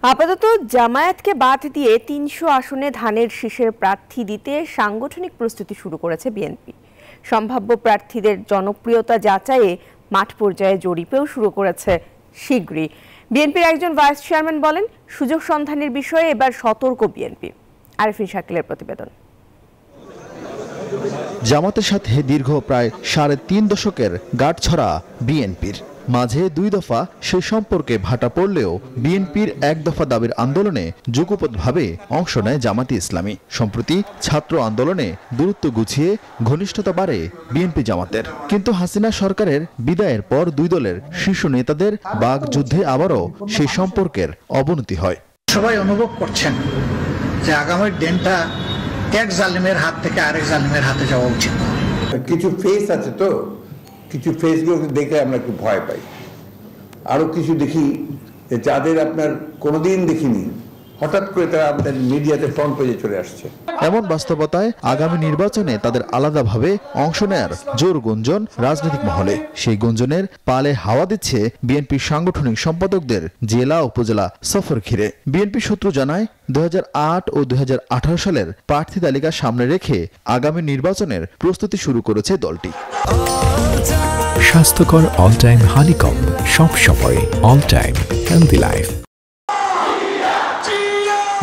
আপাতত জামায়াতকে বাদ দিয়ে ৩০০ আসনে ধানের শীষের প্রার্থী দিতে সাংগঠনিক প্রস্তুতি শুরু করেছে বিএনপি। সম্ভাব্য প্রার্থীদের জনপ্রিয়তা যাচাইয়ে মাঠ পর্যায়ে জরিপেও শুরু করেছে শীঘ্রই। বিএনপির একজন ভাইস চেয়ারম্যান বলেন, সুযোগ সন্ধানের বিষয়ে এবার সতর্ক বিএনপি। আরেফিন শাকিলের প্রতিবেদন। জামাতের সাথে দীর্ঘ প্রায় ৩.৫ দশকের গাঁটছড়া বিএনপির মাঝে ২ দফা সেই সম্পর্কে ভাটা পড়লেও বিএনপির এক দফা দাবির আন্দোলনে যুগপৎভাবে অংশ নেয় জামাতে ইসলামী। সম্প্রতি ছাত্র আন্দোলনে দূরত্ব গুছিয়ে ঘনিষ্ঠতা বাড়ে বিএনপি জামাতের। কিন্তু হাসিনা সরকারের বিদায়ের পর দুই দলের শীর্ষ নেতাদের বাকযুদ্ধে আবারও সেই সম্পর্কের অবনতি হয়। সবাই অনুভব করছেন যে আগামী দিনটা এক জালিমের হাত থেকে আরেক জালিমের হাতে যাওয়া উচিত। কিছু ফেস আছে, তো কিছু ফেসগুলোকে দেখে আমরা একটু ভয় পাই। আরো কিছু দেখি যাদের আপনার কোনোদিন দেখিনি, হঠাৎ করে তারা আমাদের মিডিয়াতে ফ্রন্ট পেজে চলে আসছে। এমন বাস্তবতায় আগামী নির্বাচনে তাদের আলাদাভাবে অংশ নেয়ার জোর গুঞ্জন রাজনৈতিক মহলে। সেই গুঞ্জনের পালে হাওয়া দিচ্ছে বিএনপির সাংগঠনিক সম্পাদকদের জেলা উপজেলা সফর ঘিরে। বিএনপি সূত্র জানায়, ২০০৮ ও ২০১৮ সালের প্রার্থী তালিকা সামনে রেখে আগামী নির্বাচনের প্রস্তুতি শুরু করেছে দলটি। স্বাস্থ্যকর অল টাইম হানিকম, সব সময় অল টাইম হেলদি লাইফ।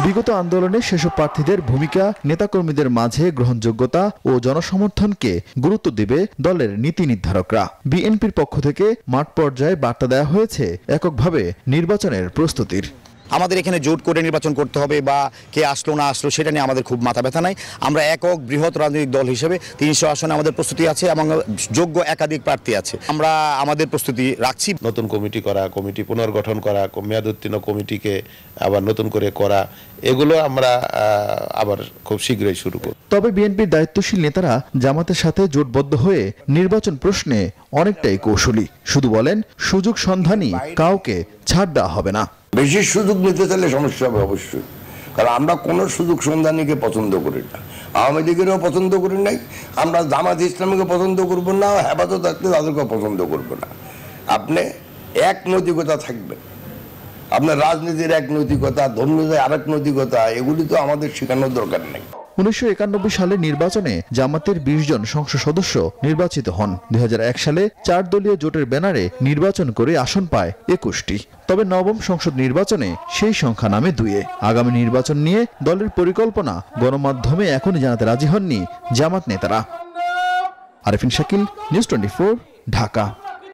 বিগত আন্দোলনে সেসব প্রার্থীদের ভূমিকা, নেতাকর্মীদের মাঝে গ্রহণযোগ্যতা ও জনসমর্থনকে গুরুত্ব দেবে দলের নীতি নির্ধারকরা। বিএনপির পক্ষ থেকে মাঠ পর্যায়ে বার্তা দেওয়া হয়েছে এককভাবে নির্বাচনের প্রস্তুতির। আমাদের এখানে জোট করে নির্বাচন করতে হবে বা কে আসলো না আসলো সেটা নিয়ে আমাদের খুব মাথা ব্যথা নাই। আমরা একক বৃহৎ রাজনৈতিক দল হিসেবে ৩০০ আসনে আমাদের প্রস্তুতি আছে এবং যোগ্য একাধিক প্রার্থী আছে। আমরা আমাদের প্রস্তুতি রাখছি। নতুন কমিটি করা, কমিটি পুনর্গঠন করা, মেয়াদোত্তীর্ণ কমিটিকে আবার নতুন করে করা, এগুলো আমরা আবার খুব শীঘ্রই শুরু করব। তবে বিএনপির দায়িত্বশীল নেতারা জামাতের সাথে জোটবদ্ধ হয়ে নির্বাচন প্রশ্নে অনেকটাই কৌশলী। শুধু বলেন, সুযোগ সন্ধানী কাউকে ছাড় দেওয়া হবে না। বেশি সুযোগ নিতে চাইলে সমস্যা হবে অবশ্যই, কারণ আমরা কোনো সুযোগ সন্ধানীকে পছন্দ করি না। আওয়ামী লীগেরও পছন্দ করি নাই, আমরা জামাত ইসলামীকে পছন্দ করবো না, হেফাজত থাকলে তাদেরকেও পছন্দ করবো না। আপনি এক নৈতিকতা থাকবেন, আপনার রাজনীতির এক নৈতিকতা, ধর্মীয় আরেক নৈতিকতা, এগুলি তো আমাদের শেখানোর দরকার নেই। ১৯৯১ সালের নির্বাচনে জামাতের ২০ জন সংসদ সদস্য নির্বাচিত হন। ২০০১ সালে ৪ দলীয় জোটের ব্যানারে নির্বাচন করে আসন পায় ২১টি। তবে নবম সংসদ নির্বাচনে সেই সংখ্যা নামে ২-এ। আগামী নির্বাচন নিয়ে দলের পরিকল্পনা গণমাধ্যমে এখনই জানাতে রাজি হননি জামাত নেতারা। আরেফিন শাকিল, নিউজ 24, ঢাকা।